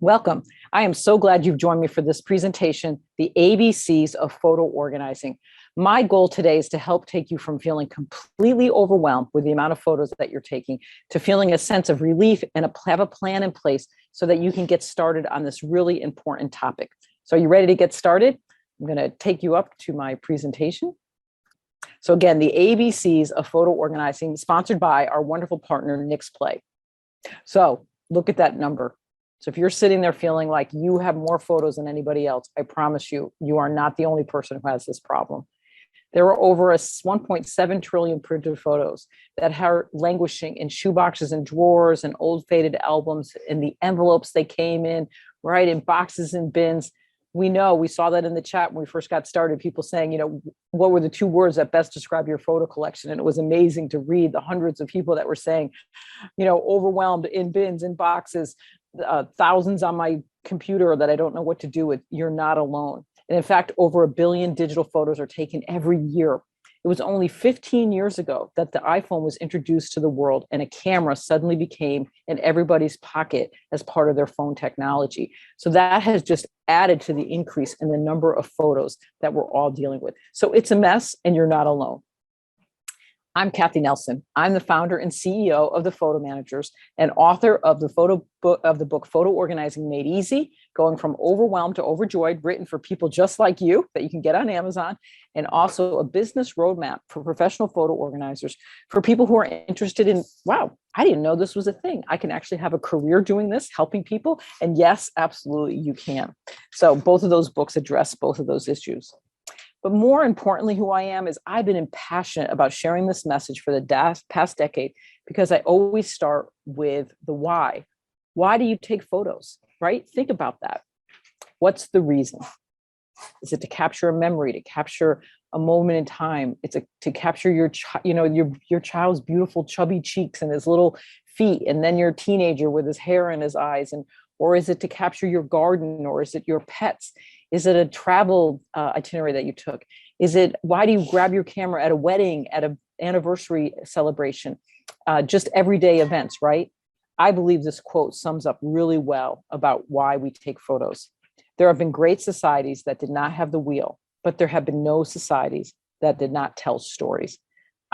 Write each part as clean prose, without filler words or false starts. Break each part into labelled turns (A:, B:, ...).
A: Welcome. I am so glad you've joined me for this presentation, The ABCs of Photo Organizing. My goal today is to help take you from feeling completely overwhelmed with the amount of photos that you're taking to feeling a sense of relief and have a plan in place so that you can get started on this really important topic. So are you ready to get started? I'm going to take you up to my presentation. So again, the ABCs of Photo Organizing, sponsored by our wonderful partner, NixPlay. So look at that number. So if you're sitting there feeling like you have more photos than anybody else, I promise you, you are not the only person who has this problem. There are over 1.7 trillion printed photos that are languishing in shoeboxes and drawers and old faded albums, in the envelopes they came in, right, in boxes and bins. We saw that in the chat when we first got started, people saying, what were the two words that best describe your photo collection? And it was amazing to read the hundreds of people that were saying, overwhelmed, in bins, in boxes, thousands on my computer that I don't know what to do with. You're not alone. And in fact, over 1 billion digital photos are taken every year. It was only 15 years ago that the iPhone was introduced to the world and a camera suddenly became in everybody's pocket as part of their phone technology. So that has just added to the increase in the number of photos that we're all dealing with. So it's a mess and you're not alone. I'm Kathy Nelson. I'm the founder and CEO of the Photo Managers and author of the book Photo Organizing Made Easy, going from overwhelmed to overjoyed, written for people just like you that you can get on Amazon, and also a business roadmap for professional photo organizers for people who are interested in, wow, I didn't know this was a thing. I can actually have a career doing this, helping people. And yes, absolutely, you can. So both of those books address both of those issues. But more importantly, who I am is I've been passionate about sharing this message for the past decade because I always start with the why. Why do you take photos, right? Think about that. What's the reason? Is it to capture a memory, to capture a moment in time? It's to capture your child's beautiful chubby cheeks and his little feet, and then your teenager with his hair in his eyes, or is it to capture your garden, or is it your pets? Is it a travel itinerary that you took? Why do you grab your camera at a wedding, at an anniversary celebration? Just everyday events, right? I believe this quote sums up really well about why we take photos. There have been great societies that did not have the wheel, but there have been no societies that did not tell stories.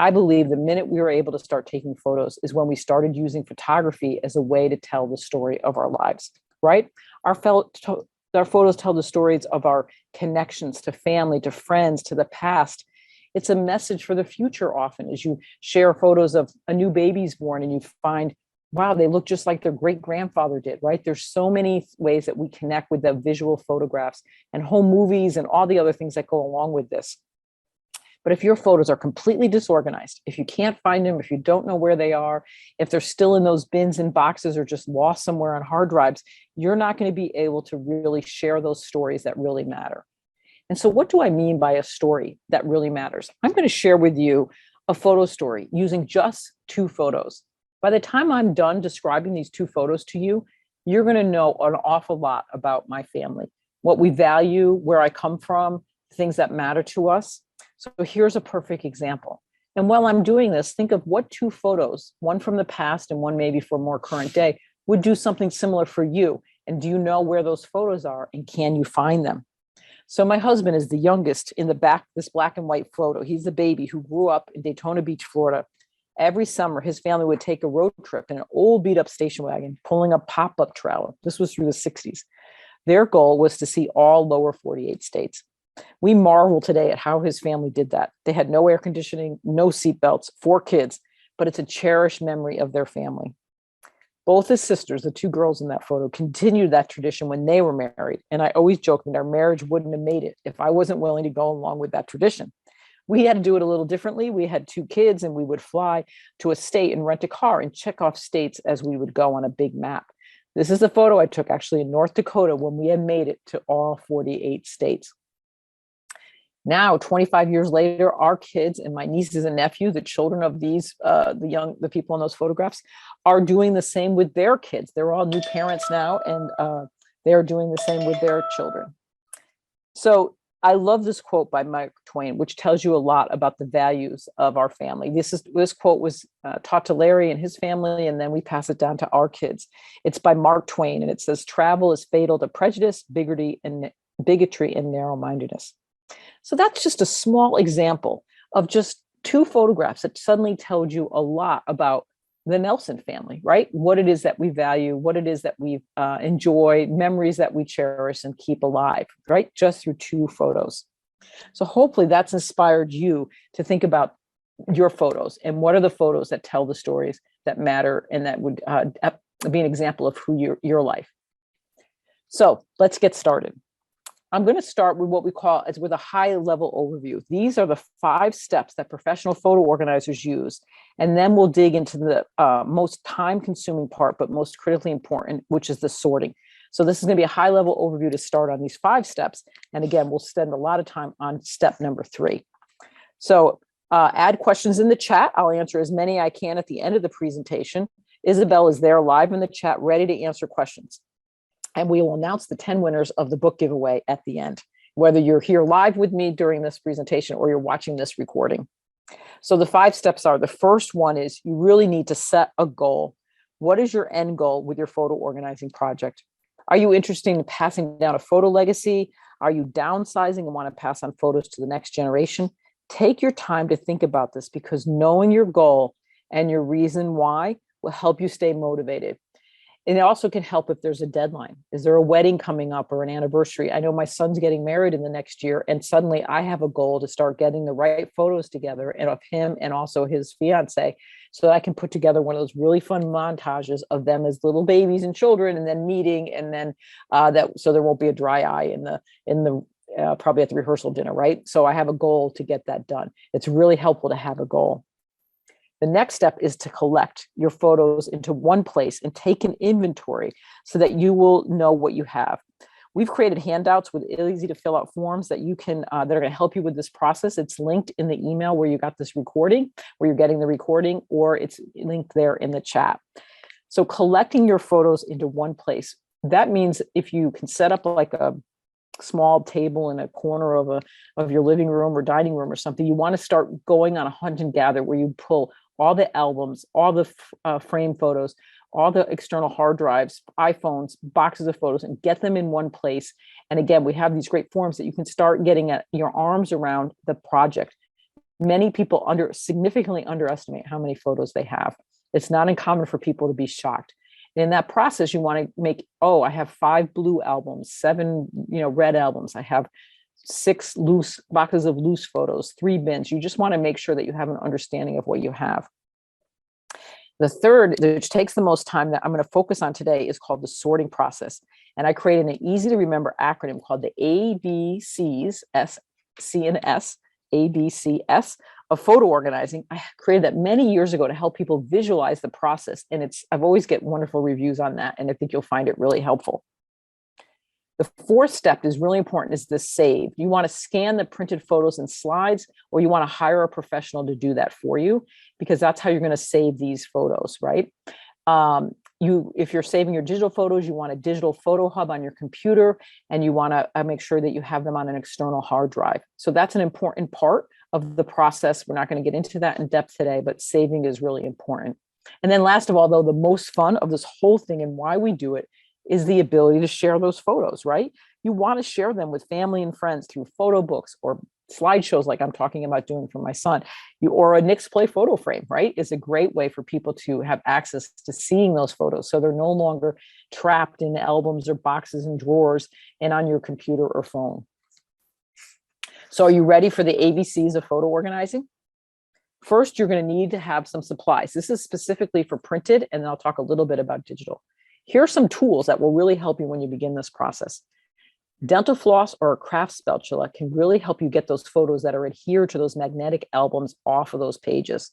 A: I believe the minute we were able to start taking photos is when we started using photography as a way to tell the story of our lives, right? Our photos tell the stories of our connections to family, to friends, to the past. It's a message for the future often as you share photos of a new baby's born and you find, wow, they look just like their great grandfather did, right? There's so many ways that we connect with the visual photographs and home movies and all the other things that go along with this. But if your photos are completely disorganized, if you can't find them, if you don't know where they are, if they're still in those bins and boxes or just lost somewhere on hard drives, you're not going to be able to really share those stories that really matter. And so what do I mean by a story that really matters? I'm going to share with you a photo story using just 2 photos. By the time I'm done describing these 2 photos to you, you're going to know an awful lot about my family, what we value, where I come from, things that matter to us. So here's a perfect example. And while I'm doing this, think of what 2 photos, one from the past and one maybe for more current day, would do something similar for you. And do you know where those photos are and can you find them? So my husband is the youngest in the back, this black and white photo. He's the baby who grew up in Daytona Beach, Florida. Every summer, his family would take a road trip in an old beat up station wagon, pulling a pop-up trailer. This was through the 60s. Their goal was to see all lower 48 states. We marvel today at how his family did that. They had no air conditioning, no seatbelts, 4 kids, but it's a cherished memory of their family. Both his sisters, the 2 girls in that photo, continued that tradition when they were married. And I always joke that our marriage wouldn't have made it if I wasn't willing to go along with that tradition. We had to do it a little differently. We had 2 kids and we would fly to a state and rent a car and check off states as we would go on a big map. This is a photo I took actually in North Dakota when we had made it to all 48 states. Now, 25 years later, our kids and my nieces and nephews, the children of these, the people in those photographs, are doing the same with their kids. They're all new parents now, and they're doing the same with their children. So I love this quote by Mark Twain, which tells you a lot about the values of our family. This quote was taught to Larry and his family, and then we pass it down to our kids. It's by Mark Twain, and it says, "Travel is fatal to prejudice, bigotry, and narrow-mindedness." So that's just a small example of just two photographs that suddenly told you a lot about the Nelson family, right? What it is that we value, what it is that we enjoy, memories that we cherish and keep alive, right? Just through two photos. So hopefully that's inspired you to think about your photos and what are the photos that tell the stories that matter and that would be an example of who your life. So let's get started. I'm going to start with what we call as with a high level overview. These are the 5 steps that professional photo organizers use. And then we'll dig into the most time consuming part, but most critically important, which is the sorting. So this is going to be a high level overview to start on these 5 steps. And again, we'll spend a lot of time on step number 3. So add questions in the chat. I'll answer as many I can at the end of the presentation. Isabel is there live in the chat, ready to answer questions. And we will announce the 10 winners of the book giveaway at the end, whether you're here live with me during this presentation or you're watching this recording. So the 5 steps are, the first one is you really need to set a goal. What is your end goal with your photo organizing project? Are you interested in passing down a photo legacy? Are you downsizing and want to pass on photos to the next generation? Take your time to think about this, because knowing your goal and your reason why will help you stay motivated. And it also can help if there's a deadline. Is there a wedding coming up or an anniversary? I know my son's getting married in the next year, and suddenly I have a goal to start getting the right photos together and of him and also his fiance, so that I can put together one of those really fun montages of them as little babies and children, and then meeting, and then so there won't be a dry eye in the probably at the rehearsal dinner, right? So I have a goal to get that done. It's really helpful to have a goal. The next step is to collect your photos into one place and take an inventory so that you will know what you have. We've created handouts with easy to fill out forms that you can that are going to help you with this process. It's linked in the email where you got this recording, where you're getting the recording, or it's linked there in the chat. So collecting your photos into one place. That means if you can set up like a small table in a corner of your living room or dining room or something, you want to start going on a hunt and gather where you pull all the albums, all the frame photos, all the external hard drives, iPhones, boxes of photos, and get them in one place. And again, we have these great forms that you can start getting at your arms around the project. Many people significantly underestimate how many photos they have. It's not uncommon for people to be shocked. And in that process, you want to make, I have 5 blue albums, 7, red albums. I have 6 loose boxes of loose photos, 3 bins. You just want to make sure that you have an understanding of what you have. The third, which takes the most time, that I'm going to focus on today, is called the sorting process. And I created an easy to remember acronym called the ABCs, S, C, and S, ABCS of photo organizing. I created that many years ago to help people visualize the process. And I've always get wonderful reviews on that. And I think you'll find it really helpful. The 4th step is really important, is the save. You want to scan the printed photos and slides, or you want to hire a professional to do that for you, because that's how you're going to save these photos, right? If you're saving your digital photos, you want a digital photo hub on your computer, and you want to make sure that you have them on an external hard drive. So that's an important part of the process. We're not going to get into that in depth today, but saving is really important. And then last of all, though, the most fun of this whole thing and why we do it is the ability to share those photos, right? You want to share them with family and friends through photo books or slideshows like I'm talking about doing for my son, or a Nick's Play photo frame, right? Is a great way for people to have access to seeing those photos. So they're no longer trapped in albums or boxes and drawers and on your computer or phone. So are you ready for the ABCs of photo organizing? First, you're going to need to have some supplies. This is specifically for printed, and then I'll talk a little bit about digital. Here are some tools that will really help you when you begin this process. Dental floss or a craft spatula can really help you get those photos that are adhered to those magnetic albums off of those pages.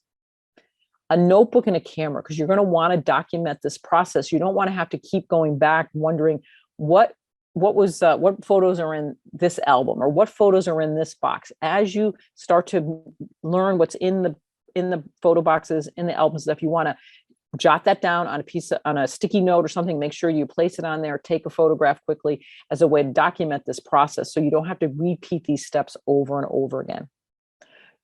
A: A notebook and a camera, because you're going to want to document this process. You don't want to have to keep going back wondering what photos are in this album or what photos are in this box. As you start to learn what's in the photo boxes, in the albums stuff, you want to jot that down on on a sticky note or something. Make sure you place it on there, take a photograph quickly as a way to document this process so you don't have to repeat these steps over and over again.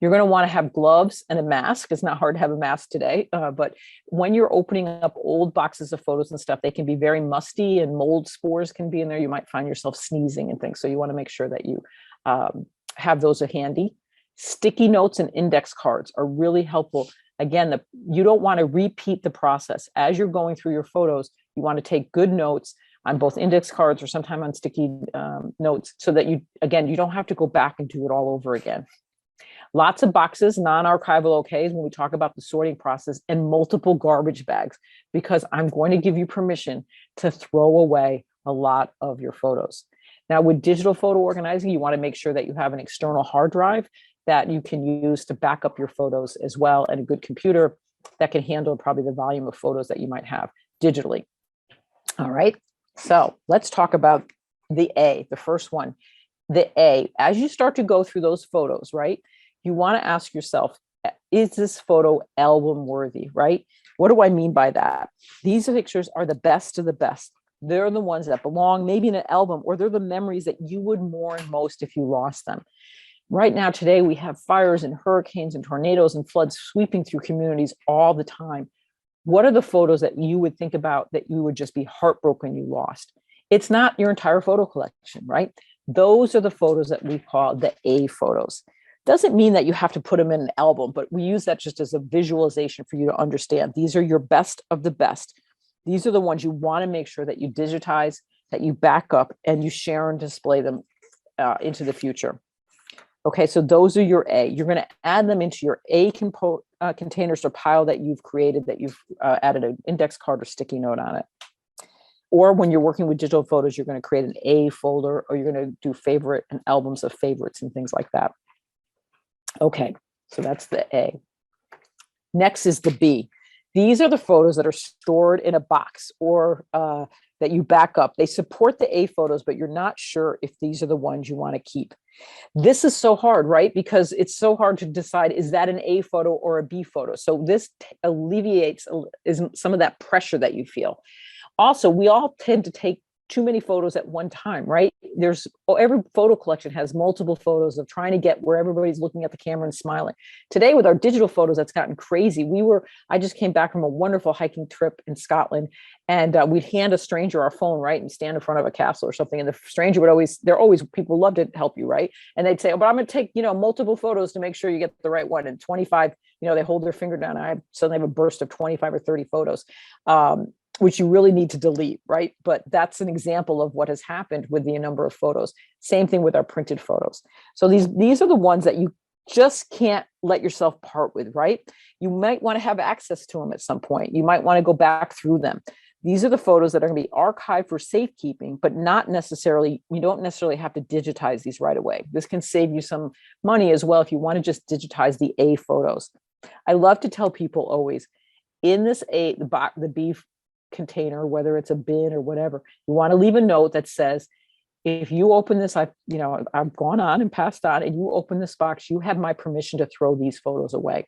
A: You're going to want to have gloves and a mask. It's not hard to have a mask today, but when you're opening up old boxes of photos and stuff, they can be very musty and mold spores can be in there. You might find yourself sneezing and things. So you want to make sure that you have those handy. Sticky notes and index cards are really helpful. Again, you don't want to repeat the process. As you're going through your photos, you want to take good notes on both index cards or sometime on sticky notes so that you don't have to go back and do it all over again. Lots of boxes, non-archival OKs when we talk about the sorting process, and multiple garbage bags, because I'm going to give you permission to throw away a lot of your photos. Now, with digital photo organizing, you want to make sure that you have an external hard drive that you can use to back up your photos as well, and a good computer that can handle probably the volume of photos that you might have digitally. All right, so let's talk about the first one. The A, as you start to go through those photos, right, you want to ask yourself, is this photo album worthy, right? What do I mean by that? These pictures are the best of the best. They're the ones that belong maybe in an album, or they're the memories that you would mourn most if you lost them. Right now, today, we have fires and hurricanes and tornadoes and floods sweeping through communities all the time. What are the photos that you would think about that you would just be heartbroken you lost? It's not your entire photo collection, right? Those are the photos that we call the A photos. Doesn't mean that you have to put them in an album, but we use that just as a visualization for you to understand. These are your best of the best. These are the ones you want to make sure that you digitize, that you back up, and you share and display them into the future. Okay, so those are your A. You're going to add them into your A containers or pile that you've created, that you've added an index card or sticky note on it. Or when you're working with digital photos, you're going to create an A folder, or you're going to do favorite and albums of favorites and things like that. Okay, so that's the A. Next is the B. These are the photos that are stored in a box or that you back up. They support the A photos, but you're not sure if these are the ones you want to keep. This is so hard, right? Because it's so hard to decide, is that an A photo or a B photo? So this alleviates some of that pressure that you feel. Also, we all tend to take too many photos at one time, right? Every photo collection has multiple photos of trying to get where everybody's looking at the camera and smiling. Today with our digital photos, that's gotten crazy. I just came back from a wonderful hiking trip in Scotland, and we'd hand a stranger our phone, right? And stand in front of a castle or something. And the stranger people love to help you, right? And they'd say, oh, but I'm going to take, multiple photos to make sure you get the right one. And 25, they hold their finger down. And I suddenly have a burst of 25 or 30 photos. Which you really need to delete, right? But that's an example of what has happened with the number of photos. Same thing with our printed photos. So these are the ones that you just can't let yourself part with, right? You might want to have access to them at some point. You might want to go back through them. These are the photos that are going to be archived for safekeeping, but you don't necessarily have to digitize these right away. This can save you some money as well if you want to just digitize the A photos. I love to tell people always, in this the B container, whether it's a bin or whatever, you want to leave a note that says, if you open this, I've gone on and passed on, and you open this box, you have my permission to throw these photos away.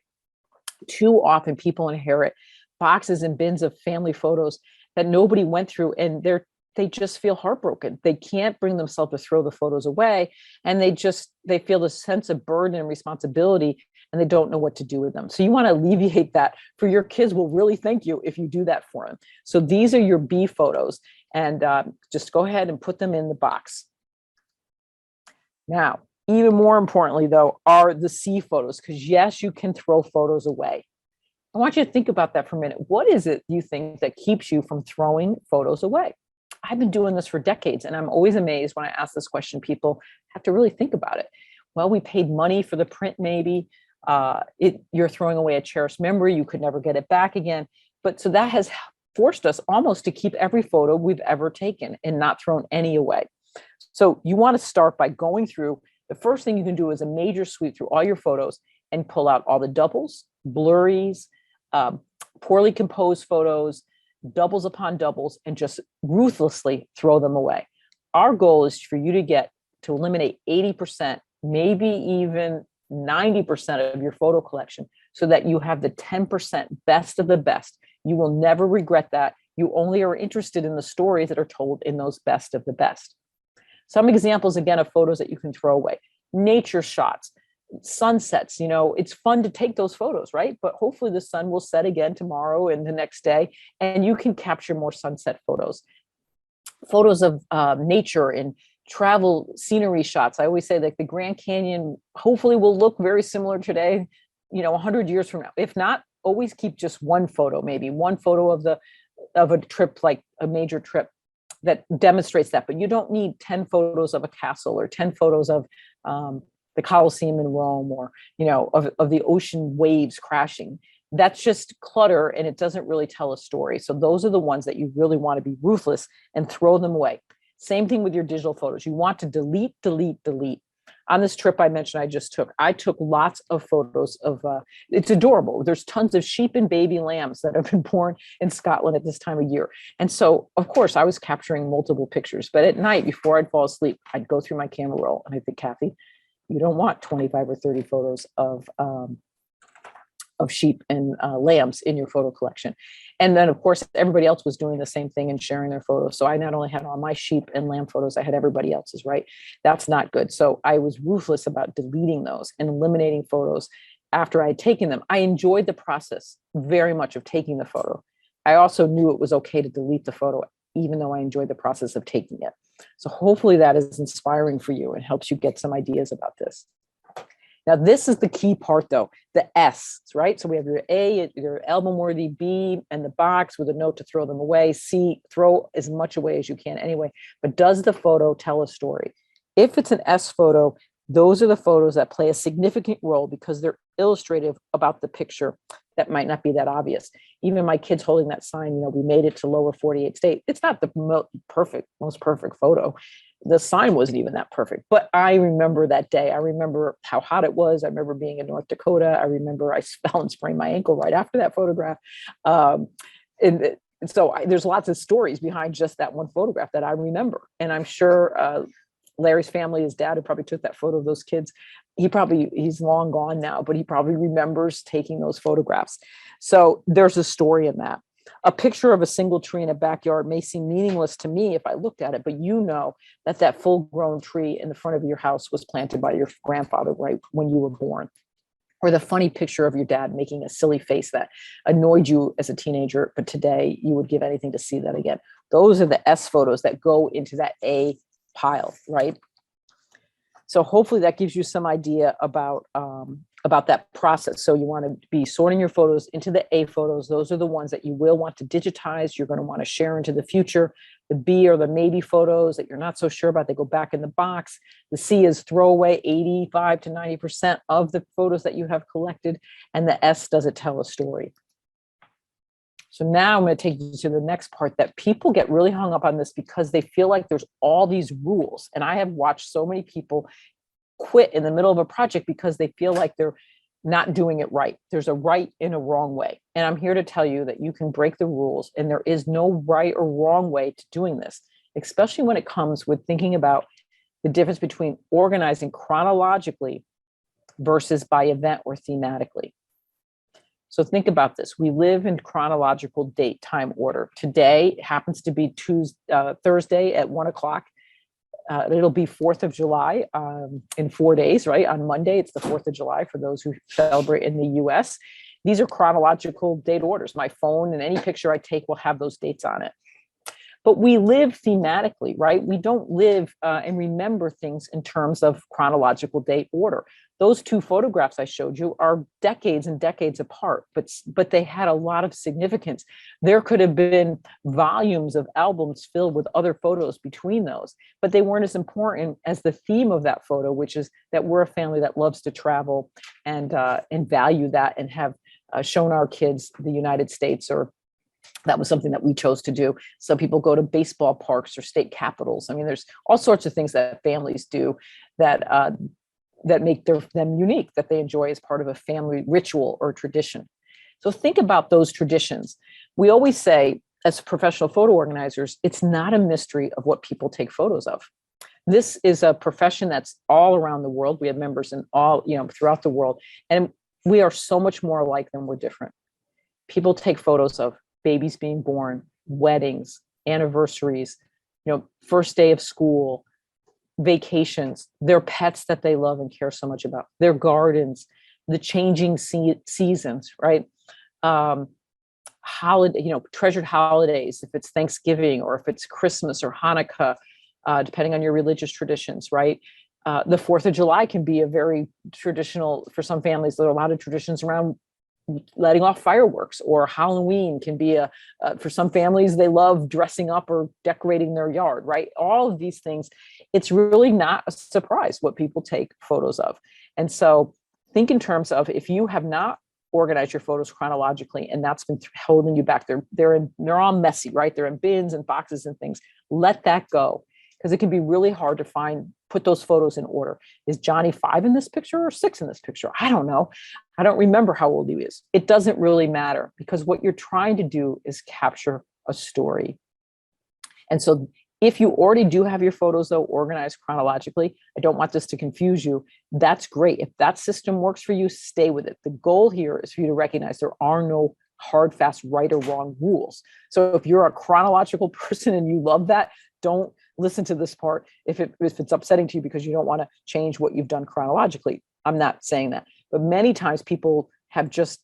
A: Too often people inherit boxes and bins of family photos that nobody went through, and they just feel heartbroken. They can't bring themselves to throw the photos away, and they feel a sense of burden and responsibility, and they don't know what to do with them. So you want to alleviate that. For your kids will really thank you if you do that for them. So these are your B photos, and just go ahead and put them in the box. Now, even more importantly, though, are the C photos, because yes, you can throw photos away. I want you to think about that for a minute. What is it you think that keeps you from throwing photos away? I've been doing this for decades, and I'm always amazed when I ask this question. People have to really think about it. Well, we paid money for the print, maybe. You're throwing away a cherished memory. You could never get it back again. But so that has forced us almost to keep every photo we've ever taken and not thrown any away. So you want to start by going through. The first thing you can do is a major sweep through all your photos and pull out all the doubles, blurries, poorly composed photos, doubles upon doubles, and just ruthlessly throw them away. Our goal is for you to eliminate 80%, maybe even 90% of your photo collection, so that you have the 10% best of the best. You will never regret that. You only are interested in the stories that are told in those best of the best. Some examples, again, of photos that you can throw away. Nature shots, sunsets. It's fun to take those photos, right? But hopefully the sun will set again tomorrow and the next day, and you can capture more sunset photos. Photos of nature and travel scenery shots. I always say that the Grand Canyon hopefully will look very similar today, 100 years from now. If not, always keep just one photo, maybe one photo of a trip, like a major trip that demonstrates that. But you don't need 10 photos of a castle or 10 photos of the Colosseum in Rome, or of the ocean waves crashing. That's just clutter, and it doesn't really tell a story. So those are the ones that you really want to be ruthless and throw them away. Same thing with your digital photos. You want to delete, delete, delete. On this trip I mentioned I took lots of photos of, it's adorable. There's tons of sheep and baby lambs that have been born in Scotland at this time of year. And so, of course, I was capturing multiple pictures. But at night, before I'd fall asleep, I'd go through my camera roll and I'd think, Kathy, you don't want 25 or 30 photos of sheep and lambs in your photo collection. And then, of course, everybody else was doing the same thing and sharing their photos. So I not only had all my sheep and lamb photos, I had everybody else's, right? That's not good. So I was ruthless about deleting those and eliminating photos after I had taken them. I enjoyed the process very much of taking the photo. I also knew it was okay to delete the photo, even though I enjoyed the process of taking it. So hopefully that is inspiring for you and helps you get some ideas about this. Now, this is the key part, though, the S, right? So we have your A, your album worthy, B, and the box with a note to throw them away. C, throw as much away as you can anyway. But does the photo tell a story? If it's an S photo, those are the photos that play a significant role because they're illustrative about the picture that might not be that obvious. Even my kids holding that sign, we made it to lower 48 state. It's not the most perfect photo. The sign wasn't even that perfect, but I remember that day. I remember how hot it was. I remember being in North Dakota. I remember I fell and sprained my ankle right after that photograph. And so there's lots of stories behind just that one photograph that I remember. And I'm sure Larry's family, his dad, who probably took that photo of those kids, he's long gone now, but he probably remembers taking those photographs. So there's a story in that. A picture of a single tree in a backyard may seem meaningless to me if I looked at it, but that full-grown tree in the front of your house was planted by your grandfather right when you were born. Or the funny picture of your dad making a silly face that annoyed you as a teenager, but today you would give anything to see that again. Those are the S photos that go into that A pile, right? So hopefully that gives you some idea about that process. So you want to be sorting your photos into the A photos. Those are the ones that you will want to digitize. You're going to want to share into the future. The B are the maybe photos that you're not so sure about. They go back in the box. The C is throw away 85 to 90% of the photos that you have collected. And the S, does it tell a story? So now I'm going to take you to the next part that people get really hung up on this because they feel like there's all these rules. And I have watched so many people quit in the middle of a project because they feel like they're not doing it right. There's a right and a wrong way. And I'm here to tell you that you can break the rules and there is no right or wrong way to doing this, especially when it comes with thinking about the difference between organizing chronologically versus by event or thematically. So think about this. We live in chronological date time order. Today happens to be Thursday at 1:00. It'll be 4th of July in 4 days, right? On Monday, it's the 4th of July for those who celebrate in the US. These are chronological date orders. My phone and any picture I take will have those dates on it. But we live thematically, right? We don't live and remember things in terms of chronological date order. Those two photographs I showed you are decades and decades apart, but they had a lot of significance. There could have been volumes of albums filled with other photos between those, but they weren't as important as the theme of that photo, which is that we're a family that loves to travel and value that and have shown our kids the United States, or that was something that we chose to do. Some people go to baseball parks or state capitals. I mean, there's all sorts of things that families do that make them unique, that they enjoy as part of a family ritual or tradition. So think about those traditions. We always say, as professional photo organizers, it's not a mystery of what people take photos of. This is a profession that's all around the world. We have members in throughout the world, and we are so much more alike than we're different. People take photos of babies being born, weddings, anniversaries, first day of school, vacations, their pets that they love and care so much about, their gardens, the changing seasons, right? Holiday, treasured holidays, if it's Thanksgiving or if it's Christmas or Hanukkah, depending on your religious traditions, right? The 4th of July can be a very traditional, for some families, there are a lot of traditions around letting off fireworks, or Halloween can be for some families, they love dressing up or decorating their yard, right? All of these things, it's really not a surprise what people take photos of. And so think in terms of, if you have not organized your photos chronologically and that's been holding you back, they're all messy, right? They're in bins and boxes and things. Let that go, because it can be really hard to put those photos in order. Is Johnny 5 in this picture or 6 in this picture? I don't know. I don't remember how old he is. It doesn't really matter, because what you're trying to do is capture a story. And so if you already do have your photos, though, organized chronologically, I don't want this to confuse you. That's great. If that system works for you, stay with it. The goal here is for you to recognize there are no hard, fast, right or wrong rules. So if you're a chronological person and you love that, don't listen to this part if it's upsetting to you because you don't want to change what you've done chronologically. I'm not saying that. But many times people have just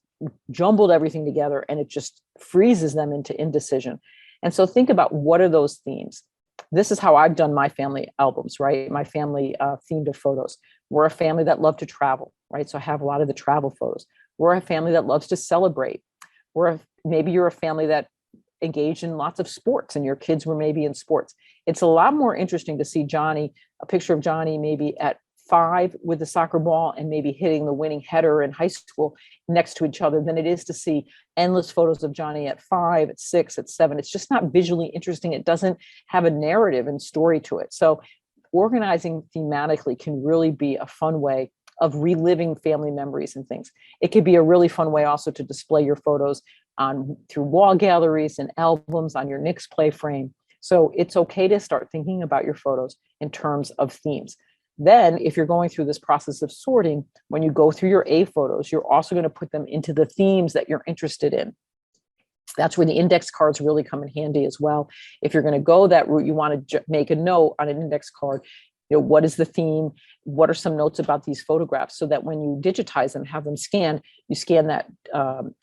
A: jumbled everything together and it just freezes them into indecision. And so think about, what are those themes? This is how I've done my family albums, right? My family themed of photos. We're a family that love to travel, right? So I have a lot of the travel photos. We're a family that loves to celebrate. Maybe you're a family that engaged in lots of sports and your kids were maybe in sports. It's a lot more interesting to see a picture of Johnny maybe at 5 with the soccer ball and maybe hitting the winning header in high school next to each other than it is to see endless photos of Johnny at 5, at 6, at 7. It's just not visually interesting. It doesn't have a narrative and story to it. So organizing thematically can really be a fun way of reliving family memories and things. It could be a really fun way also to display your photos through wall galleries and albums on your Nix play frame. So it's okay to start thinking about your photos in terms of themes. Then, if you're going through this process of sorting, when you go through your A photos, you're also going to put them into the themes that you're interested in. That's where the index cards really come in handy as well. If you're going to go that route, you want to make a note on an index card. What is the theme? What are some notes about these photographs? So that when you digitize them, have them scanned, you scan that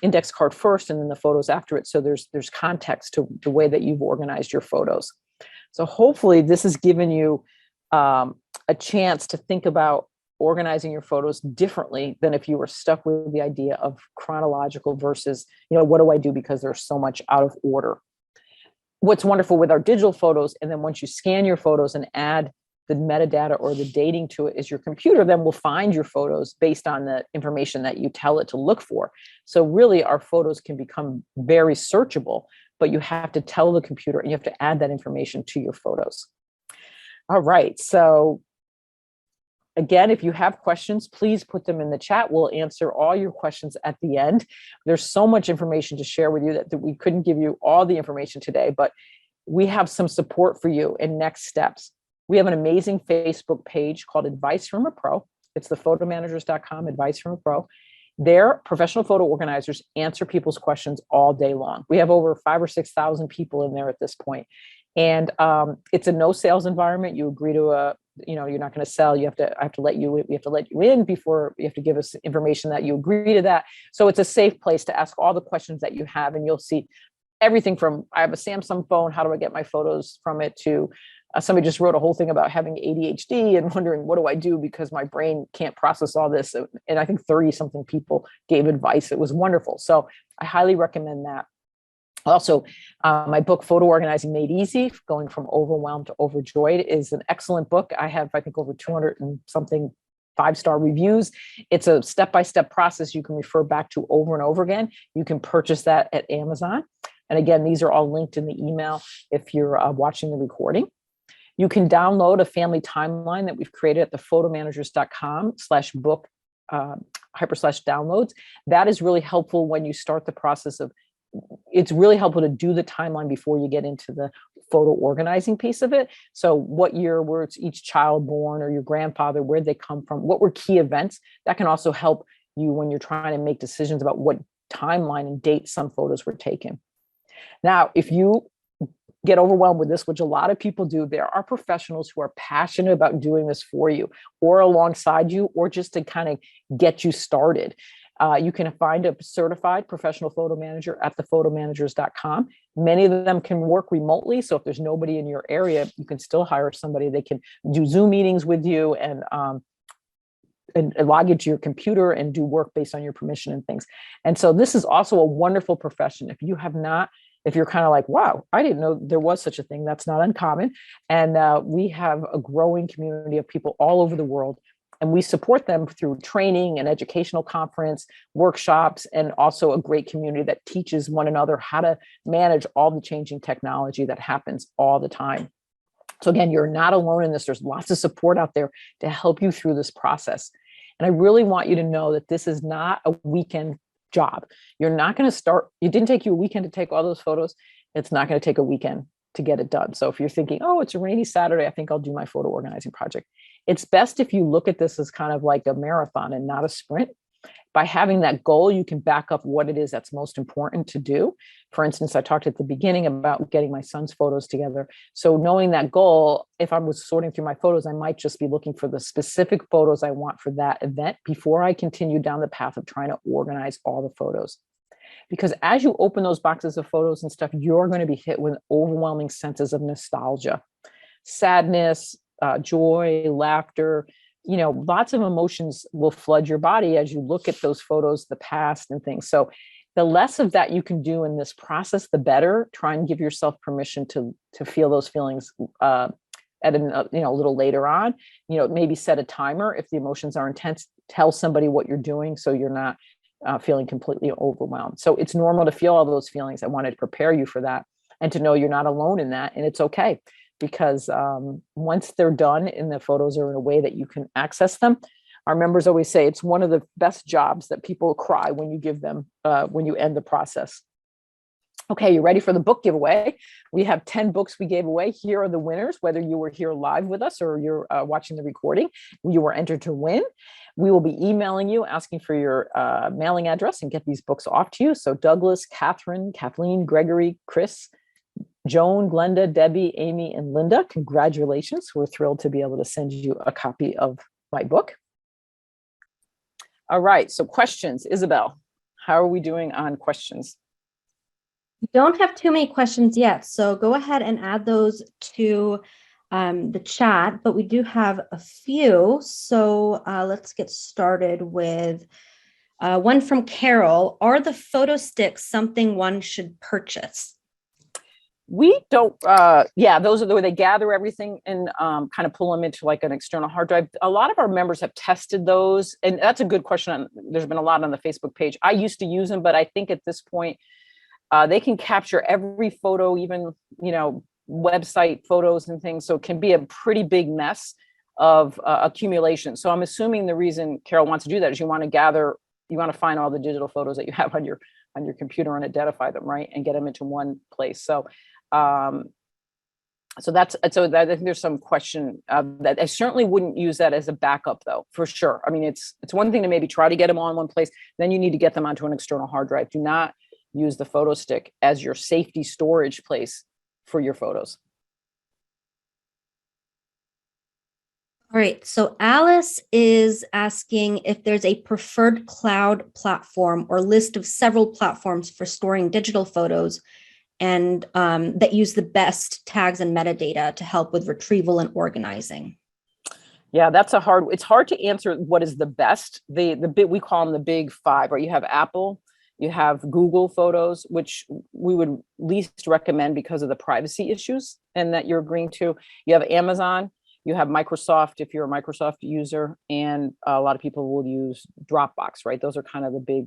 A: index card first and then the photos after it. So there's context to the way that you've organized your photos. So hopefully this has given you a chance to think about organizing your photos differently than if you were stuck with the idea of chronological versus, what do I do because there's so much out of order. What's wonderful with our digital photos, and then once you scan your photos and add the metadata or the dating to it, is your computer then will find your photos based on the information that you tell it to look for. So really our photos can become very searchable, but you have to tell the computer and you have to add that information to your photos. All right. So again, if you have questions, please put them in the chat. We'll answer all your questions at the end. There's so much information to share with you that we couldn't give you all the information today, but we have some support for you in next steps. We have an amazing Facebook page called Advice from a Pro. It's the photomanagers.com, Advice from a Pro. There, professional photo organizers answer people's questions all day long. We have over 5,000 or 6,000 people in there at this point. And it's a no sales environment. You agree to you're not going to sell. We have to let you in before you have to give us information that you agree to that. So it's a safe place to ask all the questions that you have. And you'll see everything from, I have a Samsung phone, how do I get my photos from it, to somebody just wrote a whole thing about having ADHD and wondering, what do I do because my brain can't process all this? And I think 30 something people gave advice. It was wonderful. So I highly recommend that. Also, my book, Photo Organizing Made Easy, Going from Overwhelmed to Overjoyed, is an excellent book. I have, I think, over 200 and something 5-star reviews. It's a step-by-step process you can refer back to over and over again. You can purchase that at Amazon. And again, these are all linked in the email if you're watching the recording. You can download a family timeline that we've created at the photomanagers.com/book /downloads. That is really helpful when you start the process of, it's really helpful to do the timeline before you get into the photo organizing piece of it. So what year was each child born, or your grandfather, where'd they come from? What were key events? That can also help you when you're trying to make decisions about what timeline and date some photos were taken. Now, if you get overwhelmed with this, which a lot of people do, there are professionals who are passionate about doing this for you or alongside you, or just to kind of get you started. You can find a certified professional photo manager at thephotomanagers.com. Many of them can work remotely. So if there's nobody in your area, you can still hire somebody. They can do Zoom meetings with you and log into your computer and do work based on your permission and things. And so this is also a wonderful profession. If you're kind of like, wow, I didn't know there was such a thing, that's not uncommon. And we have a growing community of people all over the world. And we support them through training and educational conference, workshops, and also a great community that teaches one another how to manage all the changing technology that happens all the time. So again, you're not alone in this. There's lots of support out there to help you through this process. And I really want you to know that this is not a weekend job. You're not going to start, it didn't take you a weekend to take all those photos. It's not going to take a weekend to get it done. So if you're thinking, oh, it's a rainy Saturday, I think I'll do my photo organizing project. It's best if you look at this as kind of like a marathon and not a sprint. By having that goal, you can back up what it is that's most important to do. For instance, I talked at the beginning about getting my son's photos together. So knowing that goal, if I was sorting through my photos, I might just be looking for the specific photos I want for that event before I continue down the path of trying to organize all the photos. Because as you open those boxes of photos and stuff, you're going to be hit with overwhelming senses of nostalgia, sadness, joy, laughter. Lots of emotions will flood your body as you look at those photos, the past and things. So the less of that you can do in this process, the better. Try and give yourself permission to feel those feelings at a little later on. Maybe set a timer if the emotions are intense. Tell somebody what you're doing so you're not feeling completely overwhelmed. So it's normal to feel all those feelings. I wanted to prepare you for that and to know you're not alone in that, and it's okay. Because once they're done and the photos are in a way that you can access them, our members always say it's one of the best jobs that people cry when you give them, when you end the process. Okay, you ready for the book giveaway? We have 10 books we gave away. Here are the winners, whether you were here live with us or you're watching the recording, you were entered to win. We will be emailing you, asking for your mailing address and get these books off to you. So Douglas, Catherine, Kathleen, Gregory, Chris, Joan, Glenda, Debbie, Amy, and Linda, congratulations. We're thrilled to be able to send you a copy of my book. All right, so questions. Isabel, how are we doing on questions?
B: We don't have too many questions yet, so go ahead and add those to the chat, but we do have a few. So let's get started with one from Carol. Are the photo sticks something one should purchase?
A: We don't, those are the way they gather everything and kind of pull them into like an external hard drive. A lot of our members have tested those, and that's a good question. There's been a lot on the Facebook page. I used to use them, but I think at this point, they can capture every photo, even, website photos and things. So it can be a pretty big mess of accumulation. So I'm assuming the reason Carol wants to do that is you want to find all the digital photos that you have on your computer and identify them, right? And get them into one place. So I think there's some question that I certainly wouldn't use that as a backup though, for sure. I mean, it's one thing to maybe try to get them all in one place. Then you need to get them onto an external hard drive. Do not use the photo stick as your safety storage place for your photos.
B: All right, so Alice is asking if there's a preferred cloud platform or list of several platforms for storing digital photos and that use the best tags and metadata to help with retrieval and organizing.
A: Yeah, it's hard to answer what is the best. We call them the big five, right? You have Apple, you have Google Photos, which we would least recommend because of the privacy issues and that you're agreeing to. You have Amazon, you have Microsoft if you're a Microsoft user, and a lot of people will use Dropbox, right? Those are kind of the big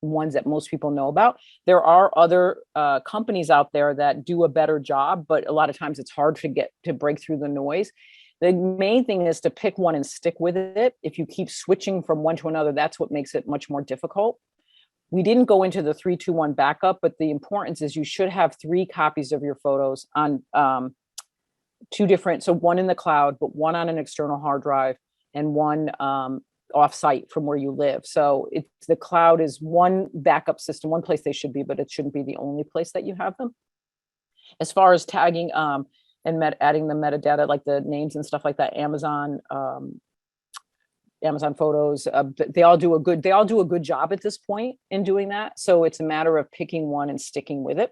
A: ones that most people know about. There are other companies out there that do a better job, but a lot of times it's hard to break through the noise. The main thing is to pick one and stick with it. If you keep switching from one to another, that's what makes it much more difficult. We didn't go into the 3-2-1 backup, but the importance is you should have 3 copies of your photos on 2 different, so one in the cloud, but one on an external hard drive and one off-site from where you live. So the cloud is one backup system, one place they should be, but it shouldn't be the only place that you have them. As far as tagging and adding the metadata, like the names and stuff like that, Amazon Photos, they all do a good job at this point in doing that. So it's a matter of picking one and sticking with it.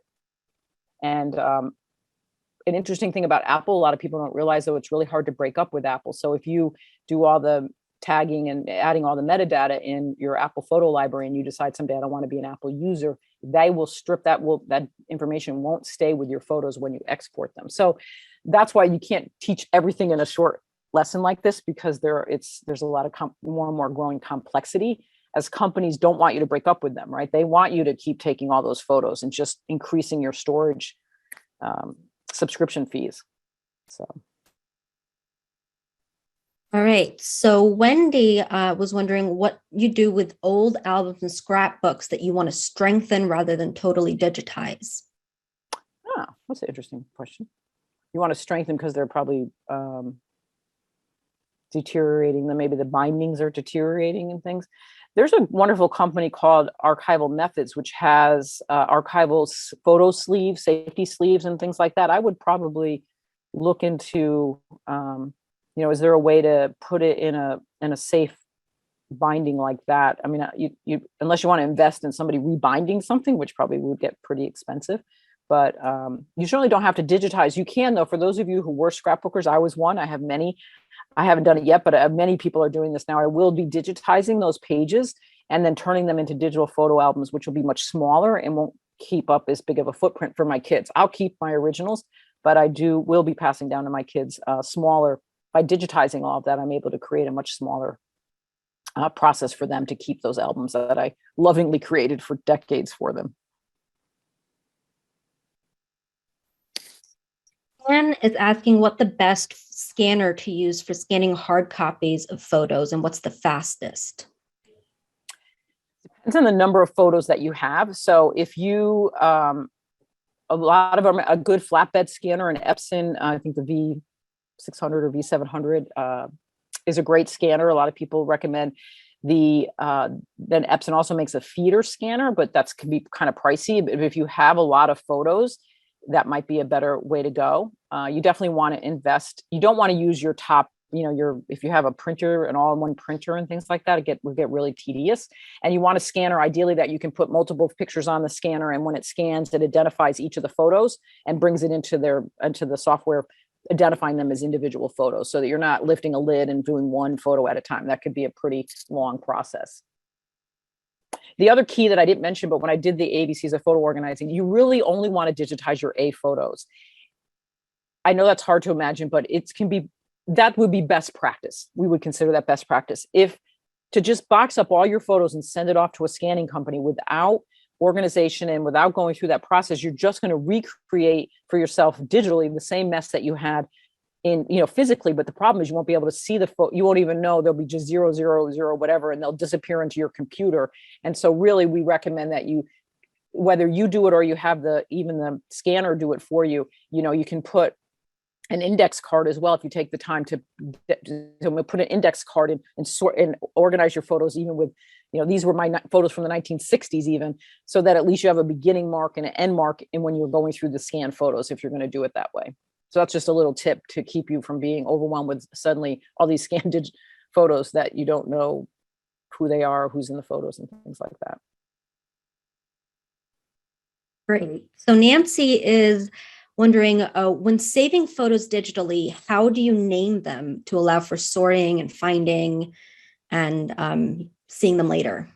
A: And an interesting thing about Apple, a lot of people don't realize, though, it's really hard to break up with Apple. So if you do all the tagging and adding all the metadata in your Apple photo library and you decide someday I don't want to be an Apple user, they will strip that information won't stay with your photos when you export them. So that's why you can't teach everything in a short lesson like this, because there's a lot of more and more growing complexity, as companies don't want you to break up with them, right? They want you to keep taking all those photos and just increasing your storage subscription fees. So.
B: All right. So Wendy was wondering what you do with old albums and scrapbooks that you want to strengthen rather than totally digitize.
A: That's an interesting question. You want to strengthen because they're probably deteriorating. Maybe the bindings are deteriorating and things. There's a wonderful company called Archival Methods, which has archival photo sleeves, safety sleeves, and things like that. I would probably look into, is there a way to put it in a safe binding like that? I mean, you unless you want to invest in somebody rebinding something, which probably would get pretty expensive. But you certainly don't have to digitize. You can, though, for those of you who were scrapbookers. I was one. I have many. I haven't done it yet, but many people are doing this now. I will be digitizing those pages and then turning them into digital photo albums, which will be much smaller and won't keep up as big of a footprint for my kids. I'll keep my originals, but will be passing down to my kids smaller. By digitizing all of that, I'm able to create a much smaller process for them to keep those albums that I lovingly created for decades for them.
B: Anne is asking what the best scanner to use for scanning hard copies of photos and what's the fastest.
A: Depends on the number of photos that you have. So if you, a lot of them, a good flatbed scanner, an Epson, I think the V600 or V700 is a great scanner. A lot of people recommend then Epson also makes a feeder scanner, but that can be kind of pricey. But if you have a lot of photos, that might be a better way to go. You definitely want to invest. You don't want to use your top, if you have a printer, an all-in-one printer and things like that, it would get really tedious. And you want a scanner, ideally, that you can put multiple pictures on the scanner, and when it scans, it identifies each of the photos and brings it into the software, identifying them as individual photos, so that you're not lifting a lid and doing one photo at a time. That could be a pretty long process. The other key that I didn't mention, but when I did the ABCs of photo organizing, you really only want to digitize your A photos. I know that's hard to imagine, but that would be best practice. We would consider that best practice. If to just box up all your photos and send it off to a scanning company without organization and without going through that process, you're just going to recreate for yourself digitally the same mess that you had physically. But the problem is you won't be able to see the photo. You won't even know. There'll be just 0, 0, 0, whatever, and they'll disappear into your computer. And so really we recommend that whether you do it or you have even the scanner do it for you, you can put an index card as well, if you take the time to put an index card in and sort and organize your photos, even with, these were my photos from the 1960s even, so that at least you have a beginning mark and an end mark and when you're going through the scan photos, if you're going to do it that way. So that's just a little tip to keep you from being overwhelmed with suddenly all these scanned photos that you don't know who they are, who's in the photos and things like that.
B: Great. So Nancy is wondering, when saving photos digitally, how do you name them to allow for sorting and finding and seeing them later?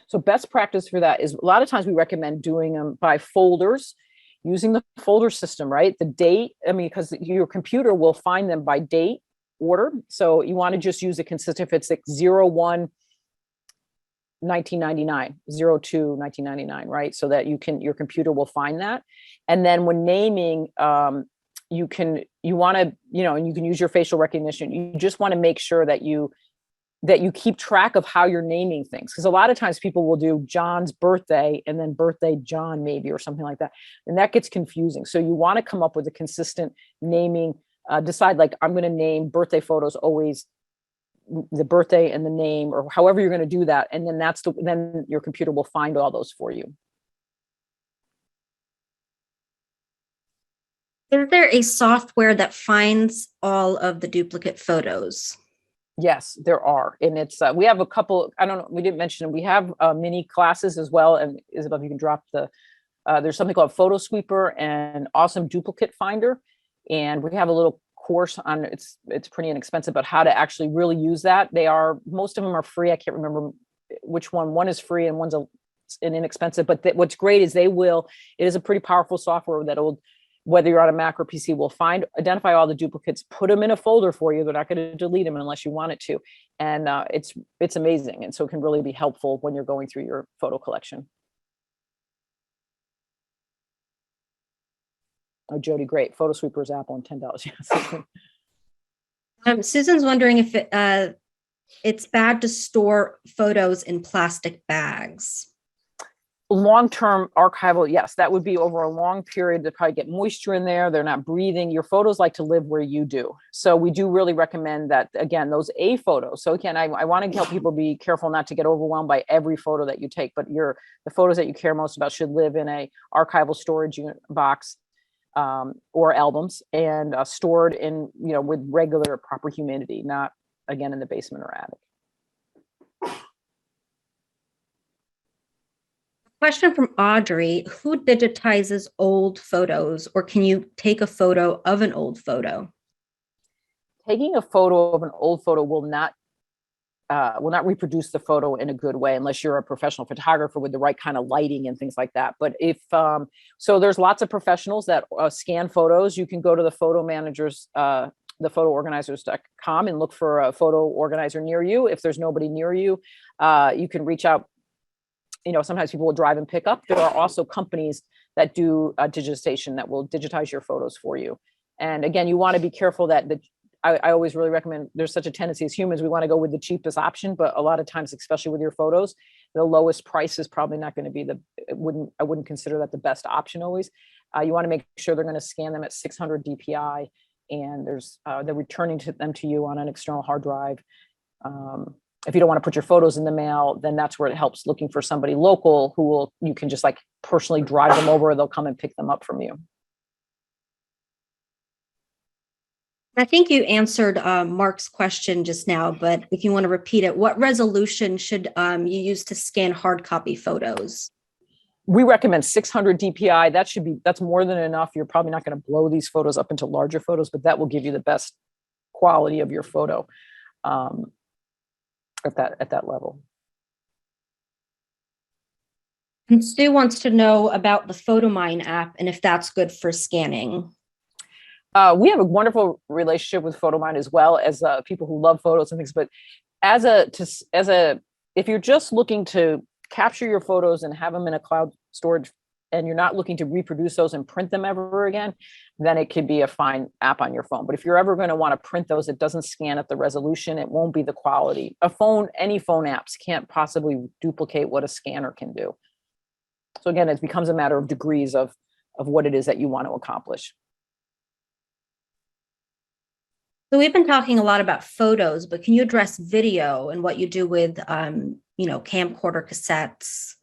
A: So best practice for that is a lot of times we recommend doing them by folders, using the folder system, right? The date, because your computer will find them by date order. So you want to just use a consistent, if it's like 01, 1999, 02, 1999, right? So that your computer will find that. And then when naming, you want to, and you can use your facial recognition. You just want to make sure that you keep track of how you're naming things. Because a lot of times people will do John's birthday and then birthday John maybe, or something like that. And that gets confusing. So you want to come up with a consistent naming, decide like, I'm going to name birthday photos always the birthday and the name, or however you're going to do that. And then then your computer will find all those for you.
B: Is there a software that finds all of the duplicate photos?
A: Yes, there are. And it's, we have a couple, I don't know, we didn't mention it. We have mini classes as well. And Isabel, if you can drop there's something called Photo Sweeper and Awesome Duplicate Finder. And we have a little course on, it's pretty inexpensive, but how to actually really use that. Most of them are free. I can't remember which one. One is free and one's an inexpensive, but what's great is it is a pretty powerful software that will, whether you're on a Mac or PC, will identify all the duplicates, put them in a folder for you. They're not going to delete them unless you want it to. And it's amazing. And so it can really be helpful when you're going through your photo collection. Oh, Jody, great. Photo Sweeper's Apple and $10.
B: Yes. Susan's wondering if it's bad to store photos in plastic bags.
A: Long-term archival, yes, that would be over a long period. They probably get moisture in there. They're not breathing. Your photos like to live where you do. So we do really recommend that, again, those A photos. So again, I want to help people be careful not to get overwhelmed by every photo that you take, but the photos that you care most about should live in a archival storage box or albums, and stored in, with regular proper humidity, not again in the basement or attic.
B: Question from Audrey: who digitizes old photos, or can you take a photo of an old photo?
A: Taking a photo of an old photo will not reproduce the photo in a good way unless you're a professional photographer with the right kind of lighting and things like that. But so there's lots of professionals that scan photos. You can go to the photo managers, the photoorganizers.com, and look for a photo organizer near you. If there's nobody near you, you can reach out. Sometimes people will drive and pick up. There are also companies that do digitization that will digitize your photos for you. And again, you want to be careful that I always really recommend, there's such a tendency as humans, we want to go with the cheapest option, but a lot of times, especially with your photos, the lowest price is probably not going to be I wouldn't consider that the best option always. You want to make sure they're going to scan them at 600 DPI, and they're returning them to you on an external hard drive. If you don't want to put your photos in the mail, then that's where it helps looking for somebody local you can just like personally drive them over, or they'll come and pick them up from you.
B: I think you answered Mark's question just now, but if you want to repeat it, what resolution should you use to scan hard copy photos?
A: We recommend 600 DPI. That's more than enough. You're probably not going to blow these photos up into larger photos, but that will give you the best quality of your photo at that level.
B: And Stu wants to know about the PhotoMine app and if that's good for scanning.
A: We have a wonderful relationship with PhotoMine as well, as people who love photos and things. But if you're just looking to capture your photos and have them in a cloud storage, and you're not looking to reproduce those and print them ever again, then it could be a fine app on your phone. But if you're ever going to want to print those, it doesn't scan at the resolution. It won't be the quality. Any phone apps can't possibly duplicate what a scanner can do. So again, it becomes a matter of degrees of what it is that you want to accomplish.
B: So we've been talking a lot about photos, but can you address video and what you do with, camcorder cassettes?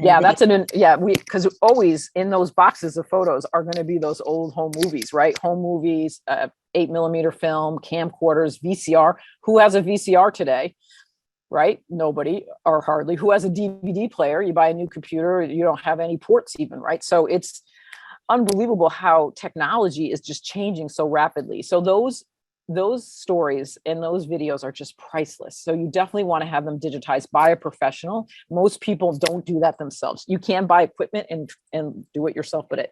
A: Yeah, because always in those boxes of photos are going to be those old home movies, right? Home movies, 8mm film, camcorders, VCR. Who has a VCR today? Right? Nobody, or hardly. Who has a DVD player? You buy a new computer, you don't have any ports even, right? So it's unbelievable how technology is just changing so rapidly. So those stories and those videos are just priceless. So you definitely want to have them digitized by a professional. Most people don't do that themselves. You can buy equipment and do it yourself, but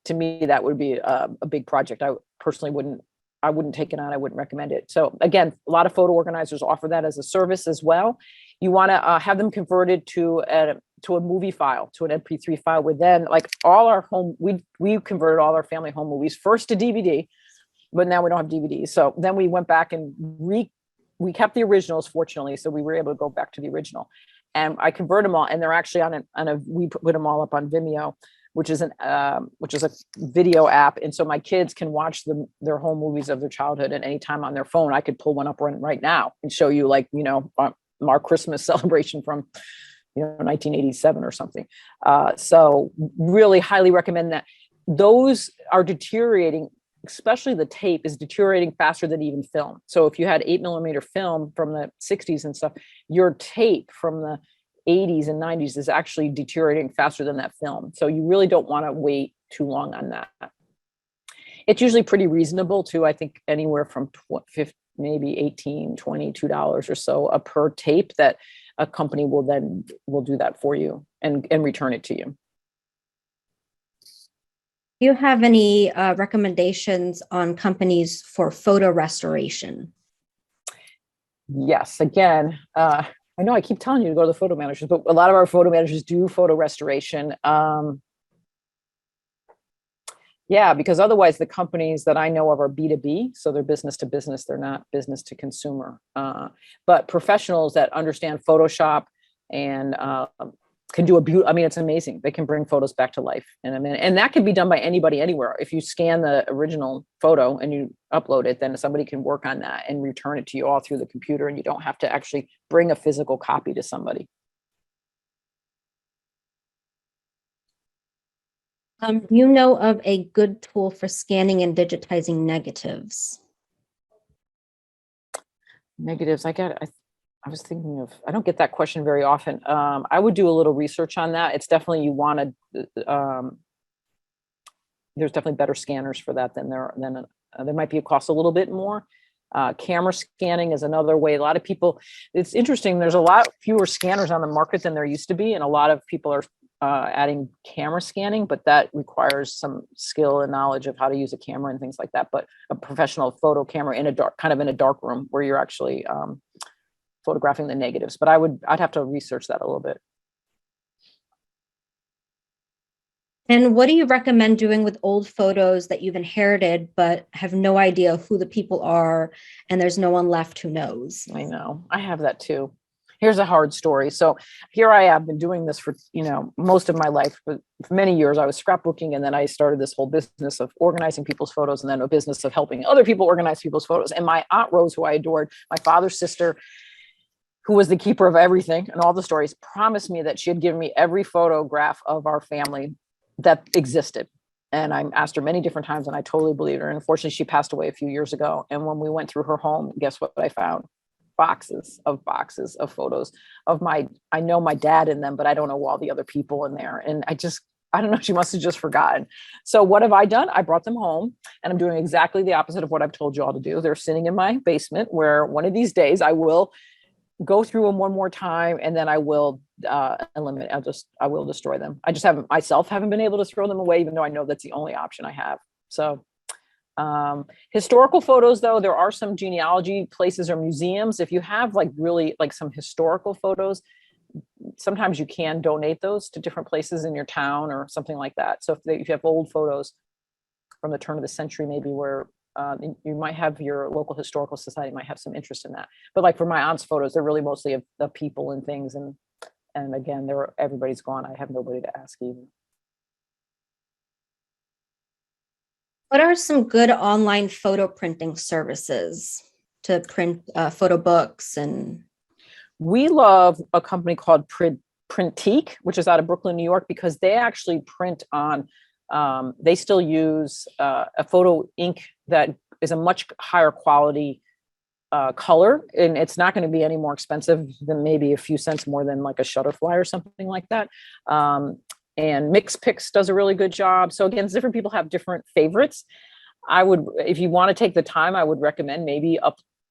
A: to me, that would be a big project. I personally wouldn't take it on. I wouldn't recommend it. So again, a lot of photo organizers offer that as a service as well. You want to have them converted to a movie file, to an MP3 file, where then like all our we converted all our family home movies first to DVD, but now we don't have DVDs. So then we went back and we kept the originals, fortunately. So we were able to go back to the original, and I convert them all, and they're actually we put them all up on Vimeo. which is a video app. And so my kids can watch their home movies of their childhood at any time on their phone. I could pull one up right now and show you, like, our Christmas celebration from 1987 or something. So really highly recommend that. Those are deteriorating, especially the tape is deteriorating faster than even film. So if you had 8mm film from the 60s and stuff, your tape from the 80s and 90s is actually deteriorating faster than that film. So you really don't want to wait too long on that. It's usually pretty reasonable too. I think anywhere from maybe $18, $22 or so per tape that a company will do that for you and return it to you.
B: Do you have any recommendations on companies for photo restoration?
A: Yes. Again, I know I keep telling you to go to the photo managers, but a lot of our photo managers do photo restoration. Yeah, because otherwise the companies that I know of are B2B, so they're business to business, they're not business to consumer. But professionals that understand Photoshop and can do it's amazing. They can bring photos back to life in a minute. And that can be done by anybody anywhere. If you scan the original photo and you upload it, then somebody can work on that and return it to you all through the computer, and you don't have to actually bring a physical copy to somebody.
B: You know of a good tool for scanning and digitizing negatives?
A: Negatives, I was thinking of, I don't get that question very often. I would do a little research on that. It's definitely, you want to, there's definitely better scanners for that than there might be a cost a little bit more. Camera scanning is another way. A lot of people, it's interesting, there's a lot fewer scanners on the market than there used to be. And a lot of people are adding camera scanning, but that requires some skill and knowledge of how to use a camera and things like that. But a professional photo camera in a dark room where you're actually photographing the negatives. But I'd have to research that a little bit.
B: And what do you recommend doing with old photos that you've inherited but have no idea who the people are, and there's no one left who knows?
A: I know, I have that too. Here's a hard story. So here I have been doing this for, most of my life. For many years, I was scrapbooking, and then I started this whole business of organizing people's photos, and then a business of helping other people organize people's photos. And my Aunt Rose, who I adored, my father's sister, who was the keeper of everything and all the stories, promised me that she had given me every photograph of our family that existed. And I asked her many different times, and I totally believed her. And unfortunately, she passed away a few years ago. And when we went through her home, guess what I found? Boxes of photos of I know my dad in them, but I don't know all the other people in there. And I don't know, she must have just forgotten. So what have I done? I brought them home, and I'm doing exactly the opposite of what I've told you all to do. They're sitting in my basement, where one of these days I will go through them one more time, and then I will eliminate. I will destroy them. I just haven't been able to throw them away, even though I know that's the only option I have. So historical photos, though, there are some genealogy places or museums. If you have really some historical photos, sometimes you can donate those to different places in your town or something like that. So if you have old photos from the turn of the century, maybe where you might have your local historical society might have some interest in that. But for my aunt's photos, they're really mostly of the people and things. And again, everybody's gone. I have nobody to ask even.
B: What are some good online photo printing services to print photo books? And
A: we love a company called Printique, which is out of Brooklyn, New York, because they actually print on, they still use a photo ink that is a much higher quality color, and it's not going to be any more expensive than maybe a few cents more than a Shutterfly or something like that. And MixPix does a really good job. So again, different people have different favorites. If you want to take the time, I would recommend maybe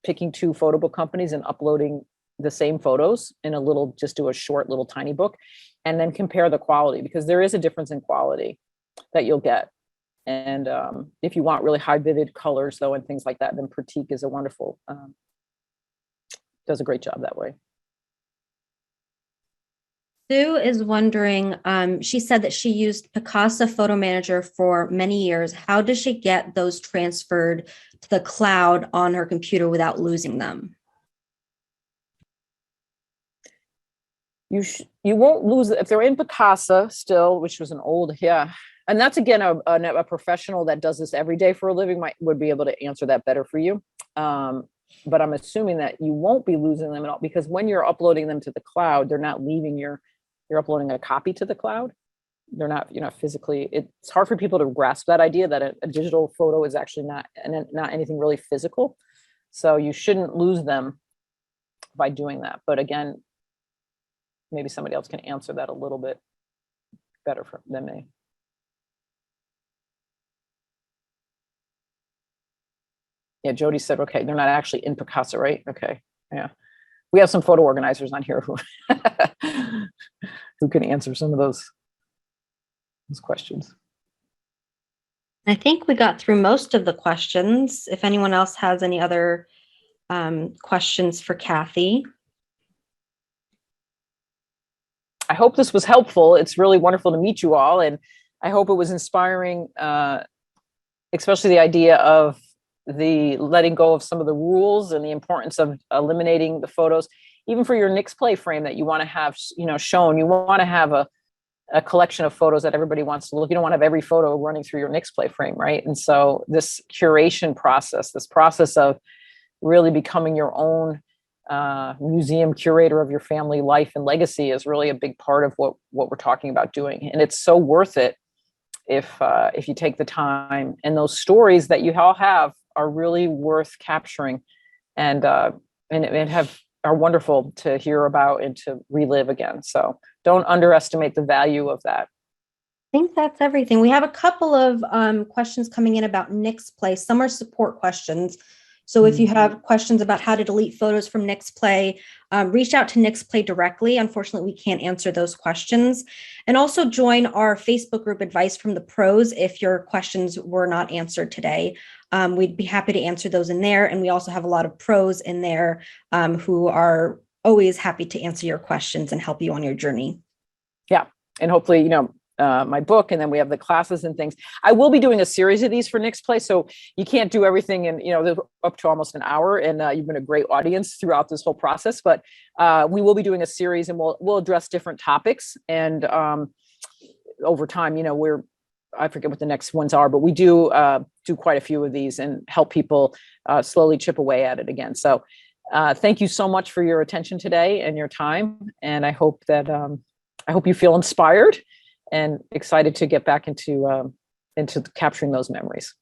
A: picking 2 photo book companies and uploading the same photos in just do a short little tiny book, and then compare the quality, because there is a difference in quality that you'll get. And if you want really high vivid colors though, and things like that, then Printique is a wonderful, does a great job that way.
B: Sue is wondering, she said that she used Picasa Photo Manager for many years. How does she get those transferred to the cloud on her computer without losing them?
A: You won't lose it if they're in Picasa still, which was an old, yeah. And that's again a professional that does this every day for a living would be able to answer that better for you. But I'm assuming that you won't be losing them at all, because when you're uploading them to the cloud, they're not leaving you're uploading a copy to the cloud. They're not, physically, it's hard for people to grasp that idea that a digital photo is actually not anything really physical. So you shouldn't lose them by doing that. But again, maybe somebody else can answer that a little bit better than me. Yeah, Jody said, okay, they're not actually in Picasa, right? Okay, yeah. We have some photo organizers on here who who can answer some of those questions.
B: I think we got through most of the questions. If anyone else has any other questions for Kathy.
A: I hope this was helpful. It's really wonderful to meet you all. And I hope it was inspiring, especially the idea of the letting go of some of the rules and the importance of eliminating the photos, even for your Nix Play frame that you want to have, shown. You want to have a collection of photos that everybody wants to look. You don't want to have every photo running through your Nix Play frame, right? And so this curation process, this process of really becoming your own museum curator of your family life and legacy is really a big part of what we're talking about doing. And it's so worth it if you take the time. And those stories that you all have are really worth capturing, and are wonderful to hear about and to relive again. So don't underestimate the value of that.
B: I think that's everything. We have a couple of questions coming in about Nix Play. Some are support questions. So if you have questions about how to delete photos from Nix Play, reach out to Nix Play directly. Unfortunately, we can't answer those questions. And also join our Facebook group, Advice from the Pros, if your questions were not answered today. We'd be happy to answer those in there. And we also have a lot of pros in there who are always happy to answer your questions and help you on your journey.
A: Yeah. And hopefully, my book, and then we have the classes and things. I will be doing a series of these for Nix Play, so you can't do everything in, up to almost an hour, and you've been a great audience throughout this whole process, but we will be doing a series, and we'll address different topics, and over time, I forget what the next ones are, but we do quite a few of these and help people slowly chip away at it again. So thank you so much for your attention today and your time, and I hope you feel inspired and excited to get back into capturing those memories.